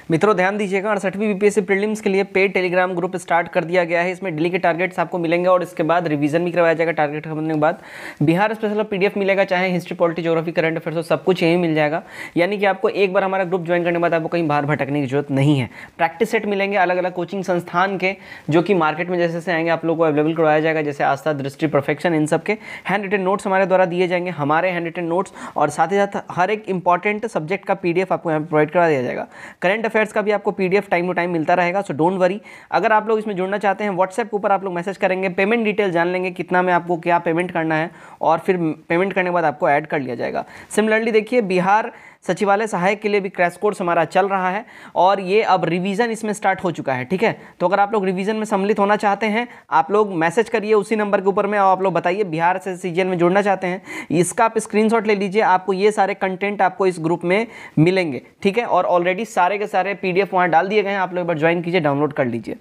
मित्रों ध्यान दीजिएगा, 68वीं बीपीएससी प्रीलिम्स के लिए पेड टेलीग्राम ग्रुप स्टार्ट कर दिया गया है। इसमें डेली के टारगेट्स आपको मिलेंगे और इसके बाद रिवीजन भी करवाया जाएगा। टारगेट खत्म के बाद बिहार स्पेशल पीडीएफ मिलेगा, चाहे history, polity, geography, current affairs हो, सब कुछ यहीं मिल जाएगा। यानी कि आपको एक बार हमारा ग्रुप ज्वाइन करने के बाद आपको कहीं बाहर भटकने की जरूरत नहीं है। प्रैक्टिस सेट मिलेंगे अलग अलग कोचिंग संस्थान के, जो कि मार्केट में जैसे जैसे आएंगे आप लोगों को अवेलेबल करवाया जाएगा, जैसे आस्था, दृष्टि, परफेक्शन, इन सब के हैंड रिटन नोट्स हमारे द्वारा दिए जाएंगे, हमारे हैंड रिटन नोट्स, और साथ ही साथ हर एक इंपॉर्टेंट सब्जेक्ट का पीडीएफ आपको यहाँ प्रोवाइड करा दिया जाएगा। करंट अफेयर्स का भी आपको पीडीएफ टाइम टू टाइम मिलता रहेगा, सो डोंट वरी। अगर आप लोग इसमें जुड़ना चाहते हैं, व्हाट्सएप के ऊपर आप लोग मैसेज करेंगे, पेमेंट डिटेल जान लेंगे कितना में आपको क्या पेमेंट करना है, और फिर पेमेंट करने के बाद आपको ऐड कर लिया जाएगा। सिमिलरली देखिए, बिहार सचिवालय सहायक के लिए भी क्रैश कोर्स हमारा चल रहा है और ये अब रिवीजन इसमें स्टार्ट हो चुका है, ठीक है। तो अगर आप लोग रिवीजन में सम्मिलित होना चाहते हैं, आप लोग मैसेज करिए उसी नंबर के ऊपर में, और आप लोग बताइए बिहार से सीजीएल में जुड़ना चाहते हैं, इसका आप स्क्रीनशॉट ले लीजिए। आपको ये सारे कंटेंट आपको इस ग्रुप में मिलेंगे, ठीक है। और ऑलरेडी सारे के सारे पीडीएफ वहाँ डाल दिए गए हैं, आप लोग एक बार ज्वाइन कीजिए, डाउनलोड कर लीजिए।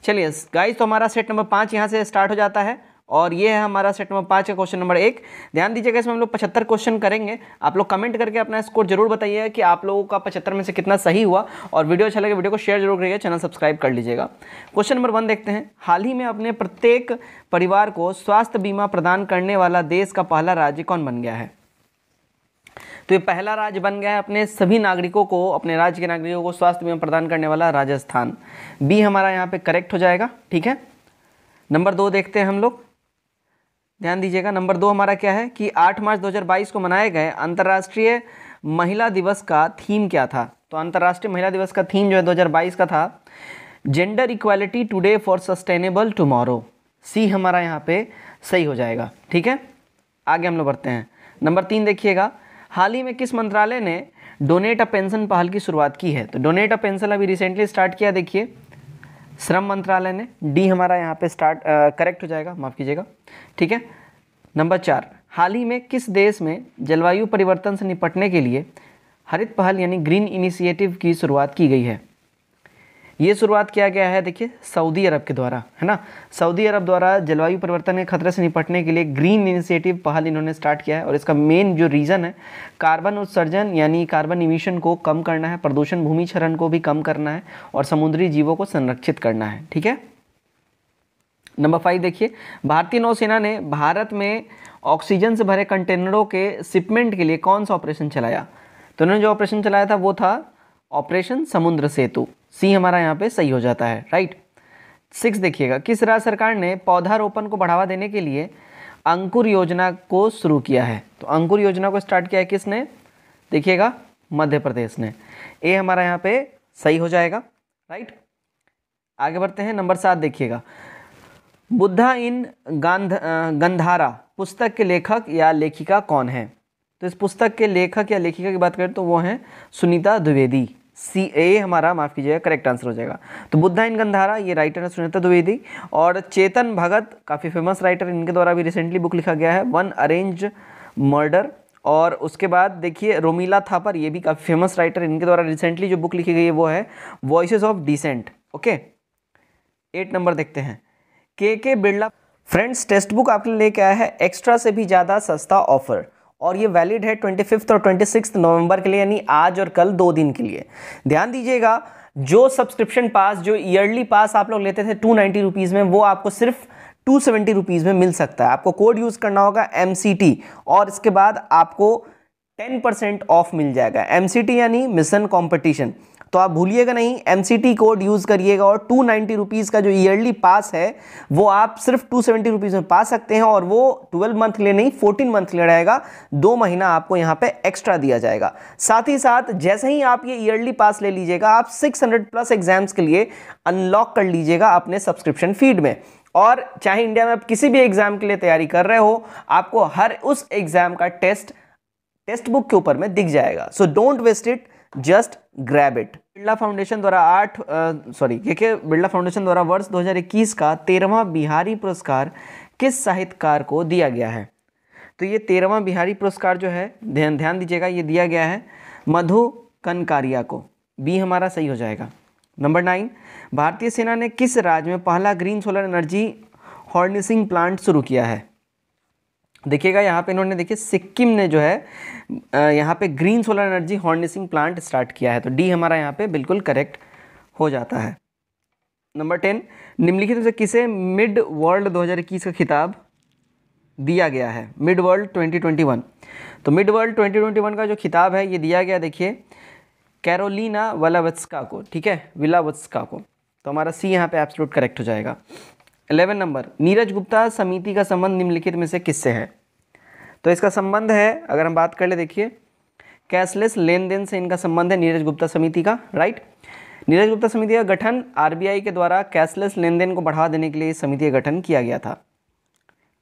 चलिए गाइस, तो हमारा सेट नंबर 5 यहाँ से स्टार्ट हो जाता है और ये है हमारा सेट नंबर 5 का क्वेश्चन नंबर 1। ध्यान दीजिएगा, इसमें हम लोग 75 क्वेश्चन करेंगे। आप लोग कमेंट करके अपना स्कोर जरूर बताइए कि आप लोगों का 75 में से कितना सही हुआ, और वीडियो अच्छा लगे वीडियो को शेयर जरूर करिएगा, चैनल सब्सक्राइब कर लीजिएगा। क्वेश्चन नंबर 1 देखते हैं। हाल ही में अपने प्रत्येक परिवार को स्वास्थ्य बीमा प्रदान करने वाला देश का पहला राज्य कौन बन गया है? तो ये पहला राज्य बन गया है अपने सभी नागरिकों को, अपने राज्य के नागरिकों को स्वास्थ्य बीमा प्रदान करने वाला राजस्थान। बी हमारा यहाँ पे करेक्ट हो जाएगा, ठीक है। नंबर 2 देखते हैं हम लोग। ध्यान दीजिएगा, नंबर 2 हमारा क्या है कि 8 मार्च 2022 को मनाए गए अंतर्राष्ट्रीय महिला दिवस का थीम क्या था? तो अंतर्राष्ट्रीय महिला दिवस का थीम जो है 2022 का था, gender equality today for sustainable tomorrow. सी हमारा यहाँ पे सही हो जाएगा, ठीक है। आगे हम लोग बढ़ते हैं। नंबर 3 देखिएगा, हाल ही में किस मंत्रालय ने डोनेट अ पेंशन पहल की शुरुआत की है? तो डोनेट अ पेंशन अभी रिसेंटली स्टार्ट किया, देखिए श्रम मंत्रालय ने। डी हमारा यहाँ पे करेक्ट हो जाएगा, माफ़ कीजिएगा, ठीक है। नंबर 4, हाल ही में किस देश में जलवायु परिवर्तन से निपटने के लिए हरित पहल यानी ग्रीन इनिशिएटिव की शुरुआत की गई है? ये शुरुआत किया गया है, देखिए सऊदी अरब के द्वारा, है ना। सऊदी अरब द्वारा जलवायु परिवर्तन के खतरे से निपटने के लिए ग्रीन इनिशिएटिव पहल इन्होंने स्टार्ट किया है, और इसका मेन जो रीज़न है कार्बन उत्सर्जन यानी कार्बन इमिशन को कम करना है, प्रदूषण भूमि क्षरण को भी कम करना है, और समुद्री जीवों को संरक्षित करना है, ठीक है। नंबर 5 देखिए, भारतीय नौसेना ने भारत में ऑक्सीजन से भरे कंटेनरों के शिपमेंट के लिए कौन सा ऑपरेशन चलाया? तो उन्होंने जो ऑपरेशन चलाया था वो था ऑपरेशन समुद्र सेतु। सी हमारा यहाँ पे सही हो जाता है, राइट। 6 देखिएगा, किस राज्य सरकार ने पौधारोपण को बढ़ावा देने के लिए अंकुर योजना को शुरू किया है? तो अंकुर योजना को स्टार्ट किया है किसने? देखिएगा मध्य प्रदेश ने। ए हमारा यहाँ पे सही हो जाएगा, राइट। आगे बढ़ते हैं। नंबर 7 देखिएगा, बुद्धा इन गंधारा पुस्तक के लेखक या लेखिका कौन है? तो इस पुस्तक के लेखक या लेखिका की बात करें तो वो हैं सुनीता द्विवेदी। सी ए हमारा, माफ़ कीजिएगा, करेक्ट आंसर हो जाएगा। तो बुद्धा इन गंधारा ये राइटर है सुनीता द्विवेदी, और चेतन भगत काफ़ी फेमस राइटर, इनके द्वारा भी रिसेंटली बुक लिखा गया है वन अरेंज मर्डर। और उसके बाद देखिए रोमिला थापर, ये भी काफ़ी फेमस राइटर, इनके द्वारा रिसेंटली जो बुक लिखी गई है वो है voices of dissent, okay. 8 number देखते हैं, के बिरला फ्रेंड्स टेक्स्ट बुक आपके लिए लेके आया है एक्स्ट्रा से भी ज़्यादा सस्ता ऑफर, और ये वैलिड है 25 और 26 नवंबर के लिए, यानी आज और कल 2 दिन के लिए। ध्यान दीजिएगा, जो सब्सक्रिप्शन पास, जो ईयरली पास आप लोग लेते थे 290 रुपीज़ में, वो आपको सिर्फ 270 रुपीज़ में मिल सकता है। आपको कोड यूज़ करना होगा MCT, और इसके बाद आपको 10% ऑफ मिल जाएगा। MCT यानी मिशन कॉम्पिटिशन, तो आप भूलिएगा नहीं, MCT कोड यूज़ करिएगा, और 290 रुपीज़ का जो ईयरली पास है वो आप सिर्फ 270 रुपीज़ में पा सकते हैं, और वो 12 मंथ के लिए नहीं 14 मंथ के लिए रहेगा। 2 महीना आपको यहाँ पे एक्स्ट्रा दिया जाएगा। साथ ही साथ जैसे ही आप ये ईयरली पास ले लीजिएगा, आप 600+ एग्जाम्स के लिए अनलॉक कर लीजिएगा अपने सब्सक्रिप्शन फीड में, और चाहे इंडिया में आप किसी भी एग्जाम के लिए तैयारी कर रहे हो, आपको हर उस एग्जाम का टेस्ट बुक के ऊपर में दिख जाएगा। So don't waste it, just grab it. Birla Foundation द्वारा बिरला फाउंडेशन द्वारा वर्ष 2021 का 13वां बिहारी पुरस्कार किस साहित्यकार को दिया गया है? तो ये 13वां बिहारी पुरस्कार जो है, ध्यान दीजिएगा, ये दिया गया है मधु कनकारिया को। बी हमारा सही हो जाएगा। नंबर 9, भारतीय सेना ने किस राज्य में पहला green solar energy harnessing plant शुरू किया है? देखिएगा यहाँ पे इन्होंने, देखिए सिक्किम ने जो है यहाँ पे green solar energy harnessing plant start किया है, तो डी हमारा यहाँ पे बिल्कुल करेक्ट हो जाता है। नंबर 10, निम्नलिखित में से किसे मिड वर्ल्ड 2021 का खिताब दिया गया है? Mid world 2021। तो मिड वर्ल्ड 2021 का जो खिताब है ये दिया गया, देखिए कैरोलिना वलावत्स्का को, ठीक है, विलावत्स्का को। तो हमारा सी यहाँ पे एब्सोल्यूट करेक्ट हो जाएगा। 11 नंबर, नीरज गुप्ता समिति का संबंध निम्नलिखित में से किससे है? तो इसका संबंध है, अगर हम बात कर ले, देखिए कैशलेस लेन देन से इनका संबंध है नीरज गुप्ता समिति का, राइट। नीरज गुप्ता समिति का गठन आरबीआई के द्वारा कैशलेस लेन देन को बढ़ावा देने के लिए इस समिति का गठन किया गया था।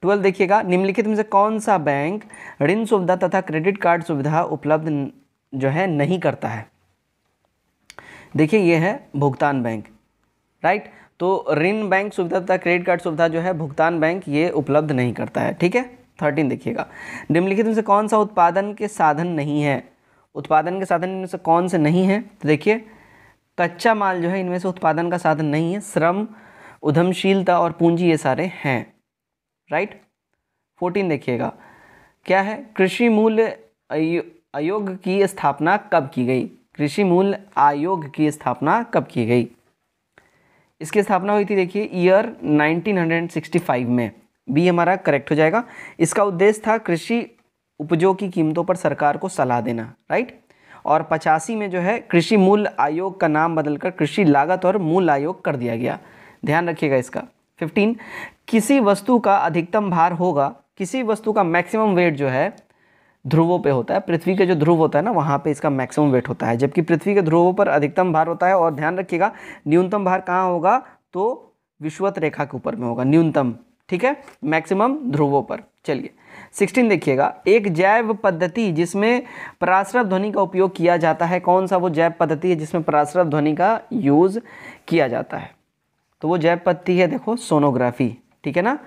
12 देखिएगा, निम्नलिखित में से कौन सा बैंक ऋण सुविधा तथा क्रेडिट कार्ड सुविधा उपलब्ध जो है नहीं करता है? देखिए ये है भुगतान बैंक, राइट। तो ऋण बैंक सुविधा तथा क्रेडिट कार्ड सुविधा जो है भुगतान बैंक ये उपलब्ध नहीं करता है, ठीक है। 13 देखिएगा, निम्नलिखित में से कौन सा उत्पादन के साधन नहीं है? उत्पादन के साधन इनमें से कौन से नहीं है? तो देखिए कच्चा माल जो है इनमें से उत्पादन का साधन नहीं है, श्रम, उद्यमशीलता और पूंजी ये सारे हैं, राइट। 14 देखिएगा, क्या है? कृषि मूल्य आयोग की स्थापना कब की गई? कृषि मूल्य आयोग की स्थापना कब की गई? इसकी स्थापना हुई थी, देखिए ईयर 1965 में। बी हमारा करेक्ट हो जाएगा। इसका उद्देश्य था कृषि उपजों की कीमतों पर सरकार को सलाह देना, राइट। और 85 में जो है कृषि मूल्य आयोग का नाम बदलकर कृषि लागत और मूल्य आयोग कर दिया गया, ध्यान रखिएगा इसका। 15, किसी वस्तु का अधिकतम भार होगा, किसी वस्तु का मैक्सिमम वेट जो है ध्रुवों पे होता है, पृथ्वी के जो ध्रुव होता है ना वहाँ पे इसका मैक्सिमम वेट होता है, जबकि पृथ्वी के ध्रुवों पर अधिकतम भार होता है। और ध्यान रखिएगा न्यूनतम भार कहाँ होगा? तो विषुवत रेखा के ऊपर में होगा न्यूनतम, ठीक है, मैक्सिमम ध्रुवों पर। चलिए 16 देखिएगा, एक जैव पद्धति जिसमें पराश्रव ध्वनि का उपयोग किया जाता है, कौन सा वो जैव पद्धति है जिसमें पराश्रव ध्वनि का यूज़ किया जाता है? तो वो जैव पद्धति है, देखो सोनोग्राफी, ठीक है ना।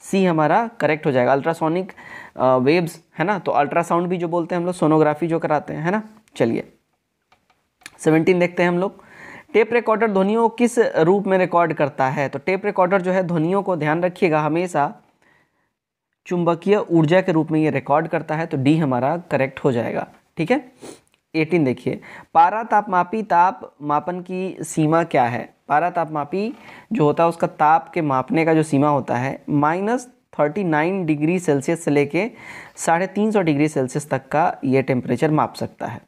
सी हमारा करेक्ट हो जाएगा। अल्ट्रासोनिक वेव्स है ना, तो अल्ट्रासाउंड भी जो बोलते हैं हम लोग, सोनोग्राफी जो कराते हैं, है ना। चलिए 17 देखते हैं हम लोग, टेप रिकॉर्डर ध्वनियों किस रूप में रिकॉर्ड करता है? तो टेप रिकॉर्डर जो है ध्वनियों को, ध्यान रखिएगा, हमेशा चुंबकीय ऊर्जा के रूप में ये रिकॉर्ड करता है, तो डी हमारा करेक्ट हो जाएगा, ठीक है। 18 देखिए, पारा तापमापी ताप मापन की सीमा क्या है? पारा तापमापी जो होता है उसका ताप के मापने का जो सीमा होता है -39 डिग्री सेल्सियस से लेके 350 डिग्री सेल्सियस तक का ये टेम्परेचर माप सकता है।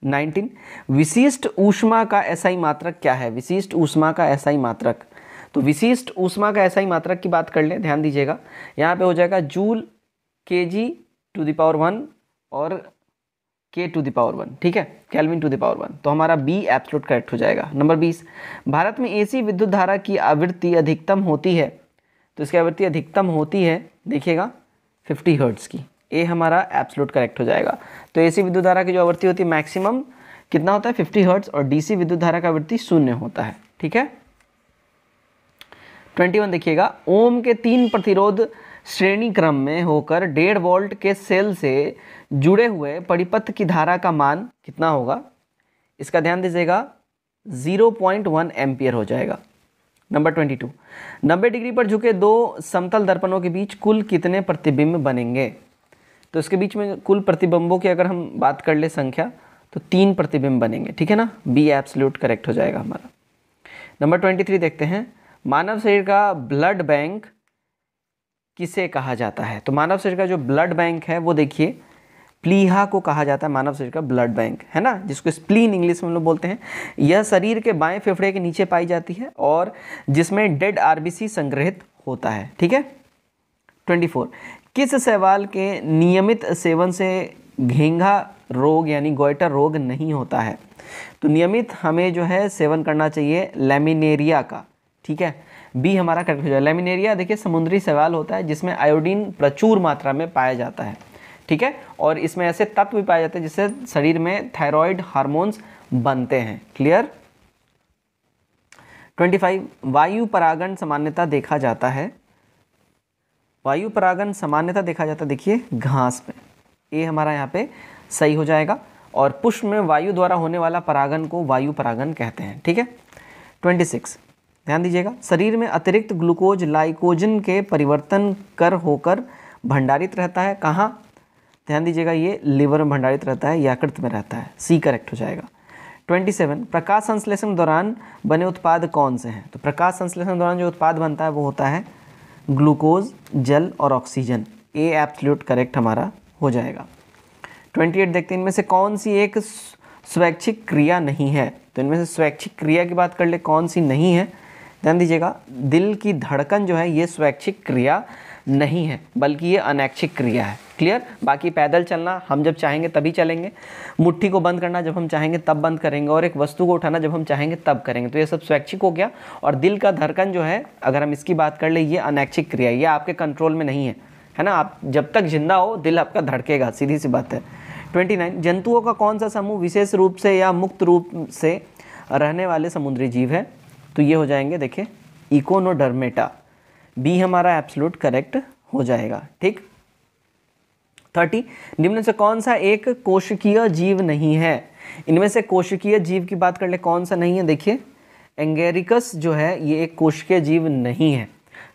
19, विशिष्ट ऊष्मा का एसआई मात्रक क्या है? विशिष्ट ऊष्मा का एसआई मात्रक, तो विशिष्ट ऊष्मा का एसआई मात्रक की बात कर लें, ध्यान दीजिएगा, यहाँ पे हो जाएगा जूल kg⁻1 और k⁻1, ठीक है, केल्विन⁻1। तो हमारा बी एब्सोल्यूट करेक्ट हो जाएगा। नंबर 20, भारत में एसी विद्युत धारा की आवृत्ति अधिकतम होती है, तो इसकी आवृत्ति अधिकतम होती है, देखिएगा 50 हर्ट्ज़ की। ए हमारा एब्सोल्यूट करेक्ट हो जाएगा। तो एसी विद्युत धारा की जो आवृत्ति होती है मैक्सिमम कितना होता है? 50 हर्ट्ज़, और डीसी विद्युत धारा का आवृत्ति 0 होता है, ठीक है। 21 देखिएगा, ओम के 3 प्रतिरोध श्रेणी क्रम में होकर 1.5 वोल्ट के सेल से जुड़े हुए परिपथ की धारा का मान कितना होगा? इसका ध्यान दीजिएगा 0.1 एम्पियर हो जाएगा। नंबर 22, 90 डिग्री पर झुके दो समतल दर्पणों के बीच कुल कितने प्रतिबिंब बनेंगे? तो इसके बीच में कुल प्रतिबिंबों की अगर हम बात कर ले संख्या, तो 3 प्रतिबिंब बनेंगे, ठीक है ना। बी एब्सोल्यूट करेक्ट हो जाएगा हमारा। नंबर 23 देखते हैं, मानव शरीर का ब्लड बैंक किसे कहा जाता है? तो मानव शरीर का जो ब्लड बैंक है वो देखिए प्लीहा को कहा जाता है, मानव शरीर का ब्लड बैंक, है ना, जिसको स्प्लीन इंग्लिश में हम लोग बोलते हैं। यह शरीर के बाएं फेफड़े के नीचे पाई जाती है और जिसमें डेड आरबीसी संग्रहित होता है, ठीक है। 24, किस शैवाल के नियमित सेवन से घेंघा रोग यानी गोइटर रोग नहीं होता है? तो नियमित हमें जो है सेवन करना चाहिए लैमिनेरिया का, ठीक है। बी हमारा करेक्ट हो जाए। लैमिनेरिया देखिए समुद्री शैवाल होता है जिसमें आयोडीन प्रचुर मात्रा में पाया जाता है, ठीक है, और इसमें ऐसे तत्व भी पाए जाते हैं जिससे शरीर में थायराइड हार्मोन्स बनते हैं। क्लियर। 25, वायु परागण सामान्यता देखा जाता है, वायु परागण सामान्यता देखा जाता है देखिए घास में। ए हमारा यहाँ पे सही हो जाएगा। और पुष्प में वायु द्वारा होने वाला परागण को वायु परागण कहते हैं, ठीक है। 26, ध्यान दीजिएगा, शरीर में अतिरिक्त ग्लूकोज लाइकोजन के परिवर्तन कर होकर भंडारित रहता है कहाँ, ध्यान दीजिएगा, ये लिवर में भंडारित रहता है, यकृत में रहता है, सी करेक्ट हो जाएगा। 27 प्रकाश संश्लेषण दौरान बने उत्पाद कौन से हैं? तो प्रकाश संश्लेषण दौरान जो उत्पाद बनता है वो होता है ग्लूकोज, जल और ऑक्सीजन, ए एब्सोल्यूट करेक्ट हमारा हो जाएगा। 28 देखते हैं, इनमें से कौन सी एक स्वैच्छिक क्रिया नहीं है? तो इनमें से स्वैच्छिक क्रिया की बात कर ले, कौन सी नहीं है? ध्यान दीजिएगा, दिल की धड़कन जो है ये स्वैच्छिक क्रिया नहीं है, बल्कि ये अनैच्छिक क्रिया है। क्लियर? बाकी पैदल चलना हम जब चाहेंगे तभी चलेंगे, मुट्ठी को बंद करना जब हम चाहेंगे तब बंद करेंगे, और एक वस्तु को उठाना जब हम चाहेंगे तब करेंगे, तो ये सब स्वैच्छिक हो गया। और दिल का धड़कन जो है, अगर हम इसकी बात कर ले, ये अनैच्छिक क्रिया, ये आपके कंट्रोल में नहीं है ना। आप जब तक जिंदा हो दिल आपका धड़केगा, सीधी सी बात है। 29 जंतुओं का कौन सा समूह विशेष रूप से या मुक्त रूप से रहने वाले समुद्री जीव है? तो ये हो जाएंगे, देखिए, इकोनोडर्मेटा, बी हमारा एब्सोल्यूट करेक्ट हो जाएगा। ठीक। 30 निम्न से कौन सा एक कोशिकीय जीव नहीं है? इनमें से कोशिकीय जीव की बात कर ले, कौन सा नहीं है? देखिए, एंगेरिकस जो है ये एक कोशिकीय जीव नहीं है,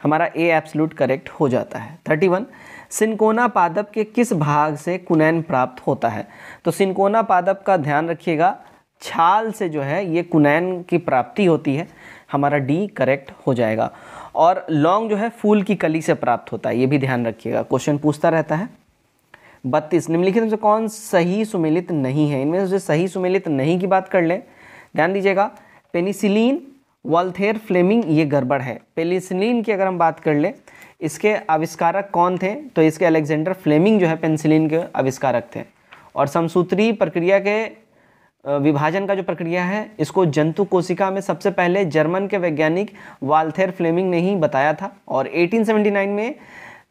हमारा ए एब्सोल्यूट करेक्ट हो जाता है। 31 सिनकोना पादप के किस भाग से कुनैन प्राप्त होता है? तो सिनकोना पादप का ध्यान रखिएगा, छाल से जो है ये कुनैन की प्राप्ति होती है, हमारा डी करेक्ट हो जाएगा। और लौंग जो है फूल की कली से प्राप्त होता है, ये भी ध्यान रखिएगा, क्वेश्चन पूछता रहता है। 32 निम्नलिखित में से कौन सही सुमेलित नहीं है? इनमें से सही सुमेलित नहीं की बात कर लें, ध्यान दीजिएगा, पेनिसिलिन, वॉल्थेर फ्लेमिंग, ये गड़बड़ है। पेनिसिलिन की अगर हम बात कर ले, इसके आविष्कारक कौन थे? तो इसके अलेक्जेंडर फ्लेमिंग जो है पेनिसिलिन के आविष्कारक थे। और समसूत्री प्रक्रिया के विभाजन का जो प्रक्रिया है, इसको जंतु कोशिका में सबसे पहले जर्मन के वैज्ञानिक वाल्थेर फ्लेमिंग ने ही बताया था, और 1879 में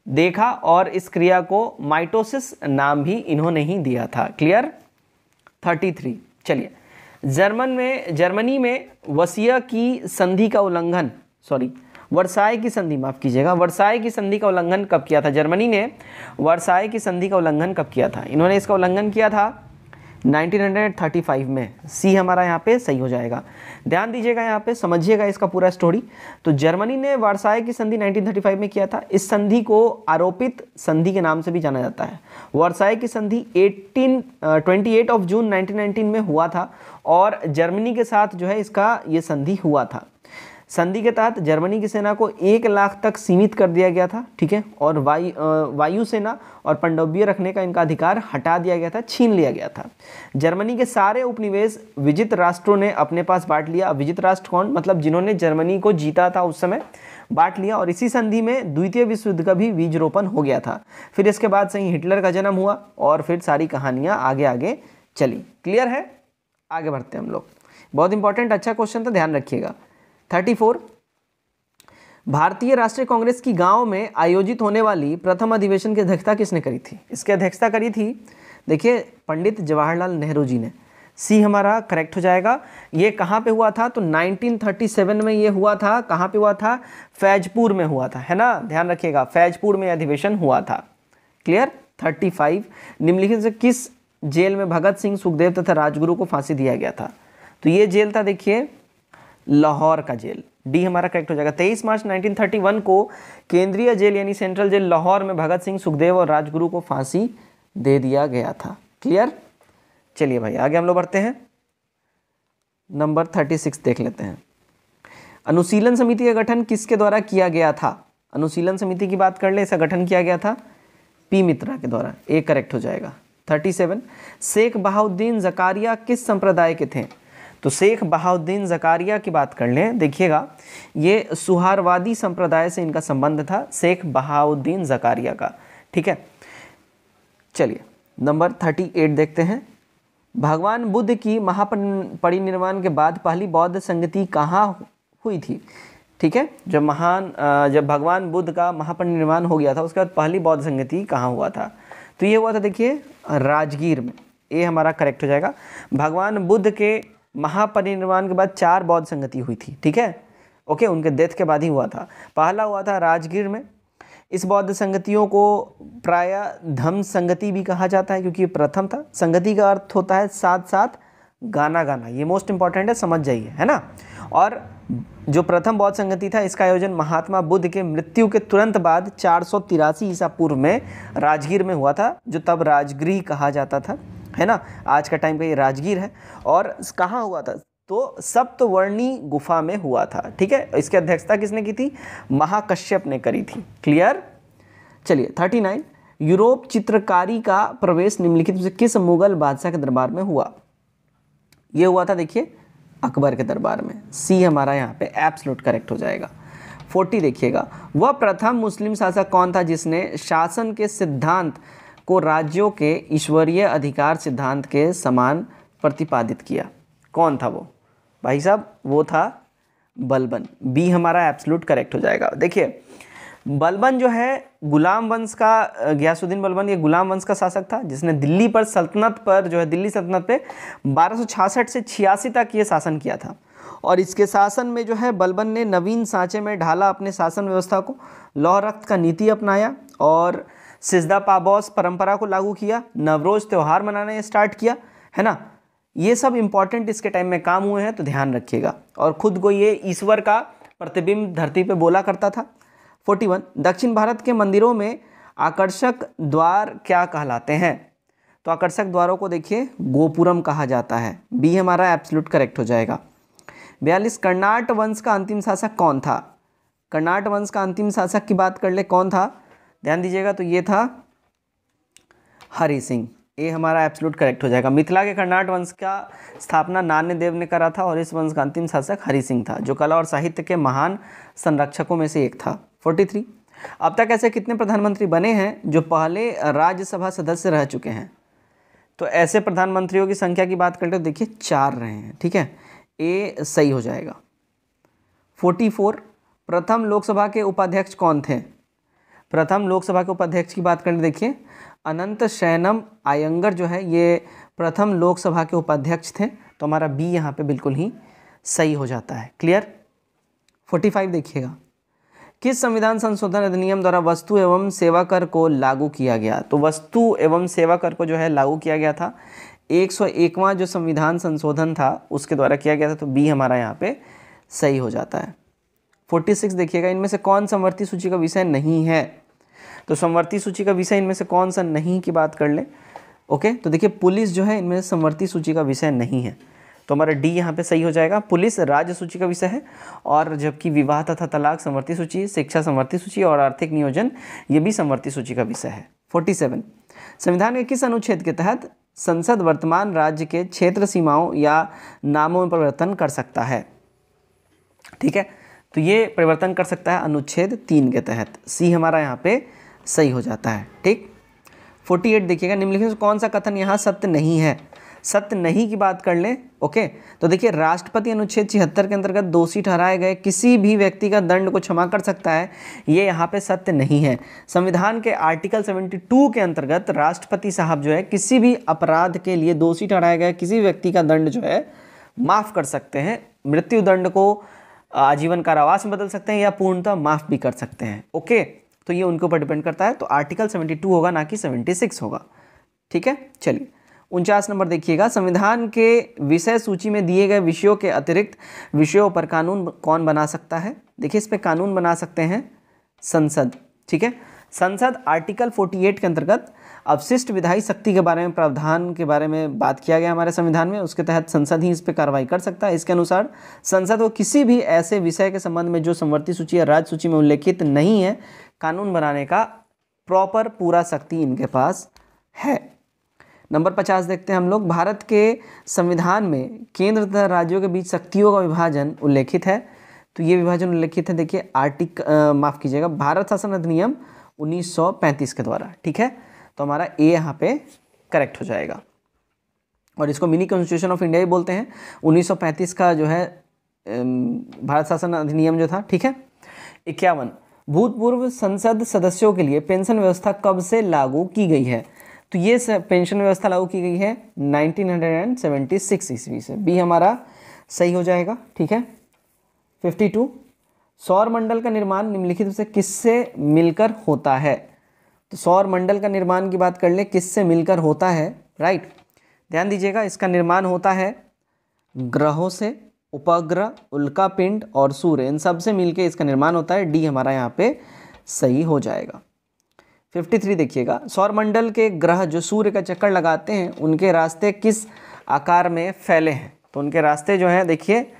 देखा, और इस क्रिया को माइटोसिस नाम भी इन्होंने ही दिया था। क्लियर? 33 चलिए, जर्मनी में वर्साई की संधि का उल्लंघन, वर्साई की संधि, माफ कीजिएगा, वर्साई की संधि का उल्लंघन कब किया था? जर्मनी ने वर्साई की संधि का उल्लंघन कब किया था? इन्होंने इसका उल्लंघन किया था 1935 में, सी हमारा यहाँ पे सही हो जाएगा। ध्यान दीजिएगा, यहाँ पे समझिएगा इसका पूरा स्टोरी। तो जर्मनी ने वर्साई की संधि 1935 में किया था। इस संधि को आरोपित संधि के नाम से भी जाना जाता है। वर्साई की संधि 28 ऑफ जून 1919 में हुआ था, और जर्मनी के साथ जो है इसका ये संधि हुआ था। संधि के तहत जर्मनी की सेना को 1 लाख तक सीमित कर दिया गया था, ठीक है, और वायुसेना और पनडुब्बी रखने का इनका अधिकार हटा दिया गया था, छीन लिया गया था। जर्मनी के सारे उपनिवेश विजित राष्ट्रों ने अपने पास बांट लिया। विजित राष्ट्र कौन? मतलब जिन्होंने जर्मनी को जीता था उस समय, बांट लिया। और इसी संधि में द्वितीय विश्व युद्ध का भी बीजरोपण हो गया था। फिर इसके बाद से ही हिटलर का जन्म हुआ, और फिर सारी कहानियाँ आगे आगे चली। क्लियर है? आगे बढ़ते हैं हम लोग। बहुत इंपॉर्टेंट, अच्छा क्वेश्चन था, ध्यान रखिएगा। 34 भारतीय राष्ट्रीय कांग्रेस की गांव में आयोजित होने वाली प्रथम अधिवेशन की अध्यक्षता किसने करी थी? इसकी अध्यक्षता करी थी, देखिए, पंडित जवाहरलाल नेहरू जी ने, सी हमारा करेक्ट हो जाएगा। ये कहाँ पे हुआ था? तो 1937 में ये हुआ था। कहाँ पे हुआ था? फैजपुर में हुआ था, है ना, ध्यान रखिएगा, फैजपुर में अधिवेशन हुआ था। क्लियर? 35 निम्नलिखित से किस जेल में भगत सिंह, सुखदेव तथा राजगुरु को फांसी दिया गया था? तो ये जेल था, देखिए, लाहौर का जेल, डी हमारा करेक्ट हो जाएगा। 23 मार्च 1931 को केंद्रीय जेल यानी सेंट्रल जेल लाहौर में भगत सिंह, सुखदेव और राजगुरु को फांसी दे दिया गया था। क्लियर? चलिए भाई, आगे हम लोग बढ़ते हैं। नंबर 36 देख लेते हैं। अनुशीलन समिति का गठन किसके द्वारा किया गया था? अनुशीलन समिति की बात कर ले, इसका गठन किया गया था पी मित्रा के द्वारा, ए करेक्ट हो जाएगा। 37 शेख बहाउद्दीन जकारिया किस संप्रदाय के थे? तो शेख बहाउद्दीन जकारिया की बात कर लें, देखिएगा, ये सुहारवादी संप्रदाय से इनका संबंध था, शेख बहाउद्दीन जकारिया का। ठीक है, चलिए नंबर 38 देखते हैं। भगवान बुद्ध की महापरिनिर्वाण के बाद पहली बौद्ध संगति कहाँ हुई थी? ठीक है, जब भगवान बुद्ध का महापरिनिर्वाण हो गया था, उसके बाद पहली बौद्ध संगति कहाँ हुआ था? तो ये हुआ था, देखिए, राजगीर में, ये हमारा करेक्ट हो जाएगा। भगवान बुद्ध के महापरिनिर्वाण के बाद 4 बौद्ध संगति हुई थी, ठीक है, ओके, उनके डेथ के बाद ही हुआ था। पहला हुआ था राजगीर में। इस बौद्ध संगतियों को प्रायः धम्म संगति भी कहा जाता है, क्योंकि ये प्रथम था। संगति का अर्थ होता है साथ साथ गाना गाना, ये मोस्ट इंपॉर्टेंट है, समझ जाइए, है ना। और जो प्रथम बौद्ध संगति था इसका आयोजन महात्मा बुद्ध के मृत्यु के तुरंत बाद 483 ईसा पूर्व में राजगीर में हुआ था, जो तब राजगृह कहा जाता था, है ना। आज का टाइम का ये राजगीर है। और कहाँ हुआ था? तो सप्तवर्णी गुफा में हुआ था, ठीक है। इसकी अध्यक्षता किसने की थी? महाकश्यप ने करी थी। क्लियर? चलिए 39, यूरोप चित्रकारी का प्रवेश निम्नलिखित में से किस मुगल बादशाह के दरबार में हुआ? ये हुआ था, देखिए, अकबर के दरबार में। सी हमारा यहाँ पे एब्सोल्यूट करेक्ट हो जाएगा। 40 देखिएगा, वह प्रथम मुस्लिम शासक कौन था जिसने शासन के सिद्धांत को राज्यों के ईश्वरीय अधिकार सिद्धांत के समान प्रतिपादित किया? कौन था वो? भाई साहब, वो था बलबन। बी हमारा एब्सोल्यूट करेक्ट हो जाएगा। देखिए, बलबन जो है गुलाम वंश का, गयासुद्दीन बलबन ये गुलाम वंश का शासक था जिसने दिल्ली पर सल्तनत पर जो है दिल्ली सल्तनत पे 1266 से 86 तक ये शासन किया था। और इसके शासन में जो है बलबन ने नवीन सांचे में ढाला अपने शासन व्यवस्था को, लौह रक्त का नीति अपनाया और सिजदा पाबौस परंपरा को लागू किया, नवरोज त्यौहार मनाना स्टार्ट किया, है ना। ये सब इंपॉर्टेंट इसके टाइम में काम हुए हैं, तो ध्यान रखिएगा। और खुद को ये ईश्वर का प्रतिबिंब धरती पे बोला करता था। 41, दक्षिण भारत के मंदिरों में आकर्षक द्वार क्या कहलाते हैं? तो आकर्षक द्वारों को देखिए गोपुरम कहा जाता है। बी हमारा एब्सोल्यूट करेक्ट हो जाएगा। 42, कर्नाट वंश का अंतिम शासक कौन था? कर्नाट वंश का अंतिम शासक की बात कर ले, कौन था? ध्यान दीजिएगा, तो ये था हरि सिंह। ये हमारा एब्सोल्यूट करेक्ट हो जाएगा। मिथिला के कर्नाट वंश का स्थापना नान्य देव ने करा था और इस वंश का अंतिम शासक हरि सिंह था, जो कला और साहित्य के महान संरक्षकों में से एक था। 43, अब तक ऐसे कितने प्रधानमंत्री बने हैं जो पहले राज्यसभा सदस्य रह चुके हैं? तो ऐसे प्रधानमंत्रियों की संख्या की बात करते हो, देखिए 4 रहे हैं, ठीक है। ए सही हो जाएगा। 44, प्रथम लोकसभा के उपाध्यक्ष कौन थे? प्रथम लोकसभा के उपाध्यक्ष की बात करें, देखिए अनंत शयनम आयंगर जो है ये प्रथम लोकसभा के उपाध्यक्ष थे, तो हमारा बी यहाँ पे बिल्कुल ही सही हो जाता है। क्लियर? 45 देखिएगा, किस संविधान संशोधन अधिनियम द्वारा वस्तु एवं सेवा कर को लागू किया गया? तो वस्तु एवं सेवा कर को जो है लागू किया गया था 101वां जो संविधान संशोधन था उसके द्वारा किया गया था, तो बी हमारा यहाँ पे सही हो जाता है। 46 देखिएगा, इनमें से कौन समवर्ती सूची का विषय नहीं है? तो समवर्ती सूची का विषय इनमें से कौन सा नहीं की बात कर ले। ओके, तो देखिए पुलिस जो है इनमें समवर्ती सूची का विषय नहीं है, तो हमारा डी यहाँ पे सही हो जाएगा। पुलिस राज्य सूची का विषय है, और जबकि विवाह तथा तलाक समवर्ती सूची, शिक्षा समवर्ती सूची और आर्थिक नियोजन ये भी समवर्ती सूची का विषय है। 47, संविधान के किस अनुच्छेद के तहत संसद वर्तमान राज्य के क्षेत्र सीमाओं या नामों में परिवर्तन कर सकता है? ठीक है, तो ये परिवर्तन कर सकता है अनुच्छेद 3 के तहत। सी हमारा यहाँ पे सही हो जाता है। ठीक, 48 देखिएगा, निम्नलिखित में कौन सा कथन यहाँ सत्य नहीं है? सत्य नहीं की बात कर लें। ओके, तो देखिए राष्ट्रपति अनुच्छेद 76 के अंतर्गत दोषी ठहराए गए किसी भी व्यक्ति का दंड को क्षमा कर सकता है, ये यहाँ पे सत्य नहीं है। संविधान के आर्टिकल 72 के अंतर्गत राष्ट्रपति साहब जो है किसी भी अपराध के लिए दोषी ठहराए गए किसी व्यक्ति का दंड जो है माफ़ कर सकते हैं। मृत्यु दंड को आजीवन कारावास में बदल सकते हैं या पूर्णतः माफ़ भी कर सकते हैं। ओके, तो ये उनके ऊपर डिपेंड करता है, तो आर्टिकल 72 होगा ना कि 76 होगा। ठीक है, चलिए 49 नंबर देखिएगा, संविधान के विषय सूची में दिए गए विषयों के अतिरिक्त विषयों पर कानून कौन बना सकता है? देखिए इस पे कानून बना सकते हैं संसद। ठीक है, संसद आर्टिकल 48 के अंतर्गत अवशिष्ट विधायी शक्ति के बारे में प्रावधान के बारे में बात किया गया हमारे संविधान में, उसके तहत संसद ही इस पर कार्रवाई कर सकता है। इसके अनुसार संसद को किसी भी ऐसे विषय के संबंध में जो समवर्ती सूची या राज्य सूची में उल्लेखित नहीं है कानून बनाने का प्रॉपर पूरा शक्ति इनके पास है। नंबर 50 देखते हैं हम लोग, भारत के संविधान में केंद्र तथा राज्यों के बीच शक्तियों का विभाजन उल्लेखित है, तो ये विभाजन उल्लेखित है देखिए माफ़ कीजिएगा भारत शासन अधिनियम 1935 के द्वारा। ठीक है, तो हमारा ए यहाँ पे करेक्ट हो जाएगा, और इसको मिनी कॉन्स्टिट्यूशन ऑफ इंडिया ही बोलते हैं। 1935 का जो है भारत शासन अधिनियम जो था। ठीक है, 51, भूतपूर्व संसद सदस्यों के लिए पेंशन व्यवस्था कब से लागू की गई है? तो ये पेंशन व्यवस्था लागू की गई है 1976 ईस्वी से। बी हमारा सही हो जाएगा। ठीक है, 52, सौर मंडल का निर्माण निम्नलिखित से किससे मिलकर होता है? तो सौर मंडल का निर्माण की बात कर ले, किससे मिलकर होता है? राइट, ध्यान दीजिएगा, इसका निर्माण होता है ग्रहों से, उपग्रह, उल्का पिंड और सूर्य, इन सब से मिलकर इसका निर्माण होता है। डी हमारा यहाँ पे सही हो जाएगा। 53 देखिएगा, सौरमंडल के ग्रह जो सूर्य का चक्कर लगाते हैं उनके रास्ते किस आकार में फैले हैं? तो उनके रास्ते जो हैं देखिए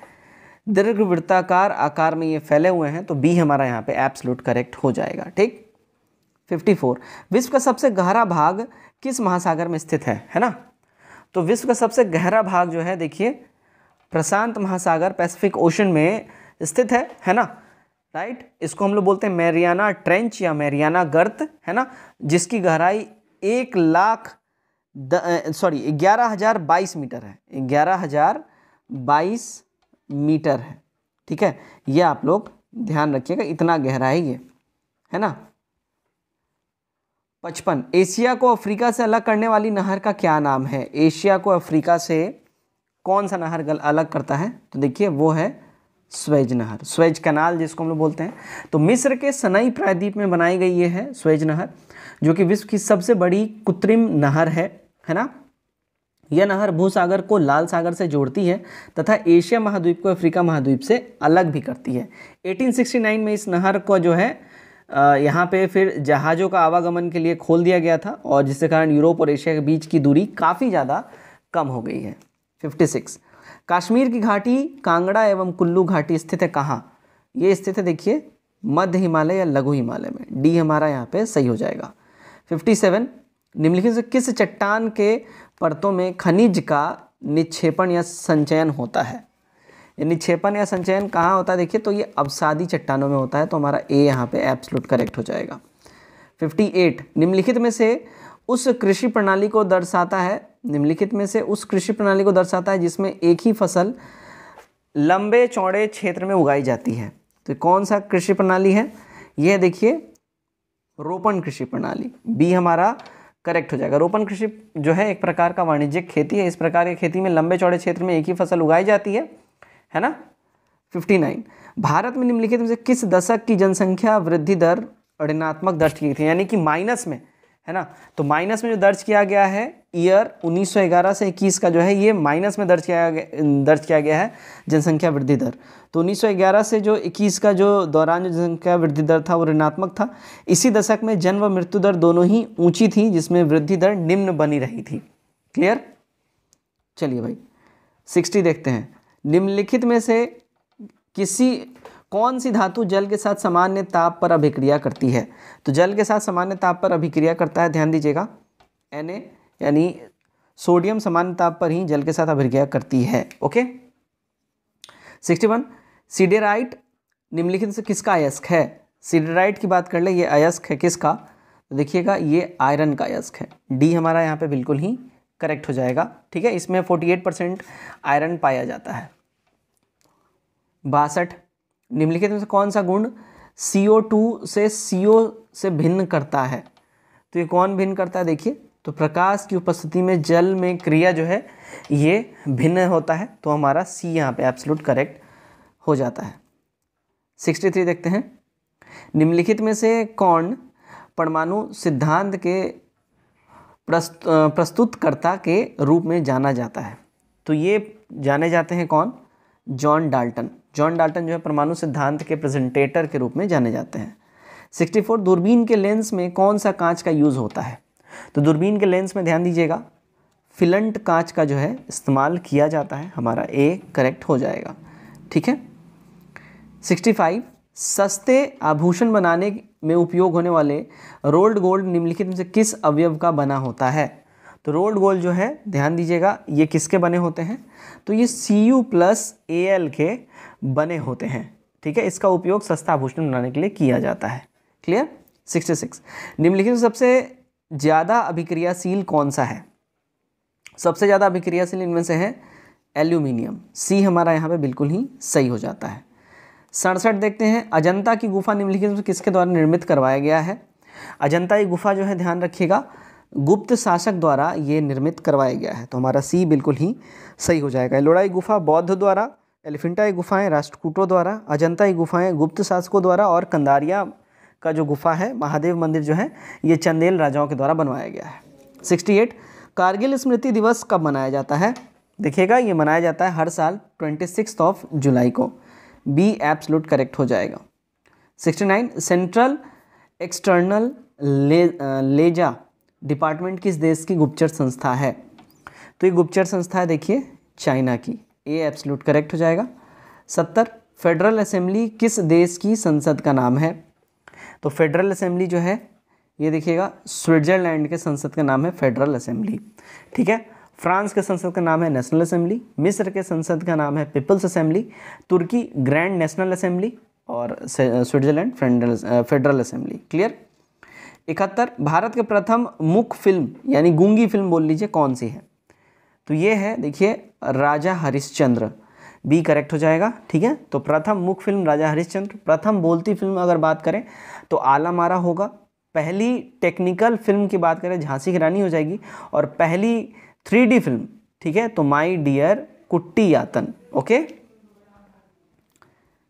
दीर्घवृत्ताकार आकार में ये फैले हुए हैं, तो बी हमारा यहाँ पे एब्सोल्यूट करेक्ट हो जाएगा। ठीक। 54, विश्व का सबसे गहरा भाग किस महासागर में स्थित है ना? तो विश्व का सबसे गहरा भाग जो है देखिए प्रशांत महासागर, पैसिफिक ओशन में स्थित है ना, राइट। इसको हम लोग बोलते हैं मैरियाना ट्रेंच या मैरियाना गर्त, है ना, जिसकी गहराई 11,022 मीटर है। 11,022 मीटर है। ठीक है, ये आप लोग ध्यान रखिएगा, इतना गहरा है ये, है ना। 55, एशिया को अफ्रीका से अलग करने वाली नहर का क्या नाम है? एशिया को अफ्रीका से कौन सा नहर अलग करता है? तो देखिए वो है स्वेज नहर, स्वेज कैनाल जिसको हम लोग बोलते हैं। तो मिस्र के सनाई प्रायद्वीप में बनाई गई ये है स्वेज नहर, जो कि विश्व की सबसे बड़ी कृत्रिम नहर है ना। यह नहर भूसागर को लाल सागर से जोड़ती है तथा एशिया महाद्वीप को अफ्रीका महाद्वीप से अलग भी करती है। 1869 में इस नहर को जो है यहाँ पे फिर जहाज़ों का आवागमन के लिए खोल दिया गया था, और जिसके कारण यूरोप और एशिया के बीच की दूरी काफ़ी ज़्यादा कम हो गई है। 56, कश्मीर की घाटी कांगड़ा एवं कुल्लू घाटी स्थित है कहाँ? ये स्थित है देखिए मध्य हिमालय या लघु हिमालय में। डी हमारा यहाँ पे सही हो जाएगा। 57, निम्नलिखित से किस चट्टान के परतों में खनिज का निक्षेपण या संचयन होता है? ये निक्षेपण या संचयन कहाँ होता है देखिए, तो ये अवसादी चट्टानों में होता है, तो हमारा ए यहाँ पे एब्सोल्यूट करेक्ट हो जाएगा। 58, निम्नलिखित में से उस कृषि प्रणाली को दर्शाता है, निम्नलिखित में से उस कृषि प्रणाली को दर्शाता है जिसमें एक ही फसल लंबे चौड़े क्षेत्र में उगाई जाती है। तो कौन सा कृषि प्रणाली है? यह देखिए रोपण कृषि प्रणाली, बी हमारा करेक्ट हो जाएगा। रोपण कृषि जो है एक प्रकार का वाणिज्यिक खेती है। इस प्रकार की खेती में लंबे चौड़े क्षेत्र में एक ही फसल उगाई जाती है ना। 59, भारत में निम्नलिखित में से किस दशक की जनसंख्या वृद्धि दर ऋणात्मक दर्ज की गई थी, यानी कि माइनस में, है ना। तो माइनस में जो दर्ज किया गया है ईयर 1911 से 21 का जो है ये माइनस में दर्ज किया गया है जनसंख्या वृद्धि दर। तो 1911 से जो 21 का जो दौरान जो जनसंख्या वृद्धि दर था वो ऋणात्मक था। इसी दशक में जन्म व मृत्यु दर दोनों ही ऊंची थी, जिसमें वृद्धि दर निम्न बनी रही थी। क्लियर? चलिए भाई 60 देखते हैं, निम्नलिखित में से कौन सी धातु जल के साथ सामान्य ताप पर अभिक्रिया करती है? तो जल के साथ सामान्य ताप पर अभिक्रिया करता है, ध्यान दीजिएगा, Na यानी सोडियम सामान्य ताप पर ही जल के साथ अभिक्रिया करती है। ओके। 61, सीडेराइट निम्नलिखित से किसका अयस्क है? सीडेराइट की बात कर ले, ये अयस्क है किसका? तो देखिएगा ये आयरन का अयस्क है। डी हमारा यहाँ पे बिल्कुल ही करेक्ट हो जाएगा। ठीक है, इसमें 48% आयरन पाया जाता है। 62, निम्नलिखित में से कौन सा गुण CO2 से CO से भिन्न करता है? तो ये कौन भिन्न करता है? देखिए, तो प्रकाश की उपस्थिति में जल में क्रिया जो है ये भिन्न होता है, तो हमारा सी यहाँ पे एब्सोल्यूट करेक्ट हो जाता है। 63 देखते हैं, निम्नलिखित में से कौन परमाणु सिद्धांत के प्रस्तुतकर्ता के रूप में जाना जाता है? तो ये जाने जाते हैं कौन? John Dalton. जॉन डाल्टन जो है परमाणु सिद्धांत के प्रेजेंटेटर के रूप में जाने जाते हैं। 64, दूरबीन के लेंस में कौन सा कांच का यूज़ होता है? तो दूरबीन के लेंस में ध्यान दीजिएगा फिलंट कांच का जो है इस्तेमाल किया जाता है, हमारा ए करेक्ट हो जाएगा। ठीक है। 65, सस्ते आभूषण बनाने में उपयोग होने वाले रोल्ड गोल्ड निम्नलिखित में से किस अवयव का बना होता है? तो रोल्ड गोल्ड जो है ध्यान दीजिएगा ये किसके बने होते हैं? तो ये Cu+Al के बने होते हैं। ठीक है, इसका उपयोग सस्ता आभूषण बनाने के लिए किया जाता है। क्लियर? 66, निम्नलिखित में सबसे ज़्यादा अभिक्रियाशील कौन सा है? सबसे ज़्यादा अभिक्रियाशील इनमें से है एल्यूमिनियम। सी हमारा यहाँ पे बिल्कुल ही सही हो जाता है। 67 देखते हैं, अजंता की गुफा निम्नलिखित में किसके द्वारा निर्मित करवाया गया है? अजंता की गुफा जो है ध्यान रखिएगा गुप्त शासक द्वारा ये निर्मित करवाया गया है, तो हमारा सी बिल्कुल ही सही हो जाएगा। एलोरा की गुफा बौद्ध द्वारा, एलिफेंटा की गुफाएं राष्ट्रकूटों द्वारा, अजंता की गुफाएं गुप्त शासकों द्वारा, और कंदारिया का जो गुफा है महादेव मंदिर जो है ये चंदेल राजाओं के द्वारा बनवाया गया है। 68, कारगिल स्मृति दिवस कब मनाया जाता है? देखिएगा ये मनाया जाता है हर साल 26 जुलाई को। बी एब्सोल्यूट करेक्ट हो जाएगा। 69 सेंट्रल एक्सटर्नल लेजा डिपार्टमेंट किस देश की गुप्तचर संस्था है? तो ये गुप्तचर संस्था है देखिए चाइना की। ए एब्सोल्यूट करेक्ट हो जाएगा। 70 फेडरल असेंबली किस देश की संसद का नाम है? तो फेडरल असेंबली जो है ये देखिएगा स्विट्जरलैंड के संसद का नाम है फेडरल असेंबली। ठीक है। फ्रांस के संसद का नाम है नेशनल असेंबली। मिस्र के संसद का नाम है पीपल्स असेंबली। तुर्की ग्रैंड नेशनल असेंबली और Switzerland federal assembly. Clear. 71 Bharat के प्रथम मूक फिल्म यानी गूंगी फिल्म बोल लीजिए कौन सी है? तो ये है देखिए राजा हरिश्चंद्र। बी करेक्ट हो जाएगा। ठीक है। तो प्रथम मूक फिल्म राजा हरिश्चंद्र। प्रथम बोलती फिल्म अगर बात करें तो आला मारा होगा। पहली टेक्निकल फिल्म की बात करें झांसी की रानी हो जाएगी। और पहली 3D फिल्म, ठीक है, तो माई डियर कुट्टी यातन। ओके।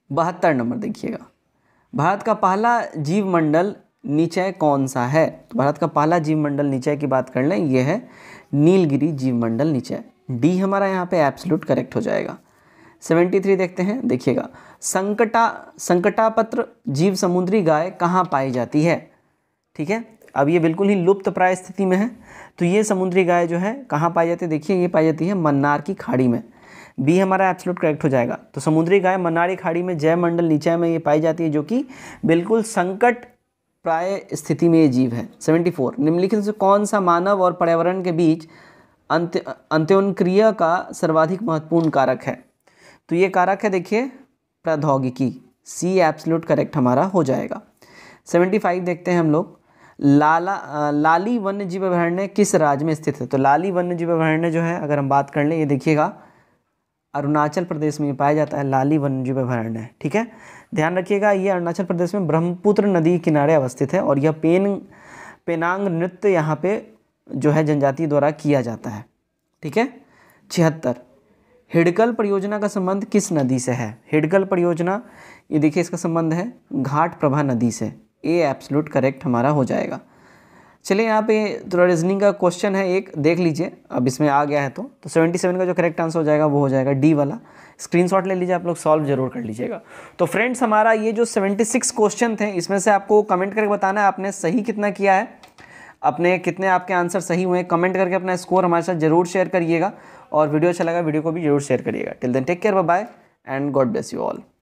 72 नंबर देखिएगा, भारत का पहला जीव मंडल निचय कौन सा है? तो भारत का पहला जीव मंडल निचय की बात कर लें, ये है नीलगिरी जीव मंडल निचय। डी हमारा यहाँ पे एब्सोल्यूट करेक्ट हो जाएगा। 73 देखते हैं, देखिएगा संकटापत्र जीव समुद्री गाय कहाँ पाई जाती है? ठीक है। अब ये बिल्कुल ही लुप्त प्राय स्थिति में है। तो ये समुद्री गाय जो है कहाँ पाई जाती है? देखिए ये पाई जाती है मन्नार की खाड़ी में। बी हमारा एब्सोल्यूट करेक्ट हो जाएगा। तो समुद्री गाय मन्नार की खाड़ी में जय मंडल निचय में ये पाई जाती है, जो कि बिल्कुल संकट प्राय स्थिति में ये जीव है। 74 निम्नलिखित से कौन सा मानव और पर्यावरण के बीच अंत्योन्क्रिया का सर्वाधिक महत्वपूर्ण कारक है? तो ये कारक है देखिए प्रौद्योगिकी। सी एब्सोल्यूट करेक्ट हमारा हो जाएगा। 75 देखते हैं हम लोग, लाली वन्य जीव अभयारण्य किस राज्य में स्थित है? तो लाली वन्य जीव अभयारण्य जो है अगर हम बात कर लें, ये देखिएगा अरुणाचल प्रदेश में पाया जाता है लाली वन्य जीव अभयारण्य। ठीक है। ध्यान रखिएगा ये अरुणाचल प्रदेश में ब्रह्मपुत्र नदी किनारे अवस्थित है और यह पेनांग नृत्य यहाँ पे जो है जनजाति द्वारा किया जाता है। ठीक है। 76 हिडकल परियोजना का संबंध किस नदी से है? हिडकल परियोजना ये देखिए इसका संबंध है घाट प्रभा नदी से। ए एब्सोल्यूट करेक्ट हमारा हो जाएगा। चलिए यहाँ पे थोड़ा रीजनिंग का क्वेश्चन है एक, देख लीजिए अब इसमें आ गया है तो 77 का जो करेक्ट आंसर हो जाएगा वो हो जाएगा डी वाला। स्क्रीनशॉट ले लीजिए, आप लोग सॉल्व जरूर कर लीजिएगा। तो फ्रेंड्स हमारा ये जो 76 क्वेश्चन थे इसमें से आपको कमेंट करके बताना है आपने सही कितना किया है, अपने कितने आपके आंसर सही हुए। कमेंट करके अपना स्कोर हमारे साथ जरूर शेयर करिएगा और वीडियो अच्छा लगा वीडियो को भी जरूर शेयर करिएगा। Till then take care, bye bye and God bless you all.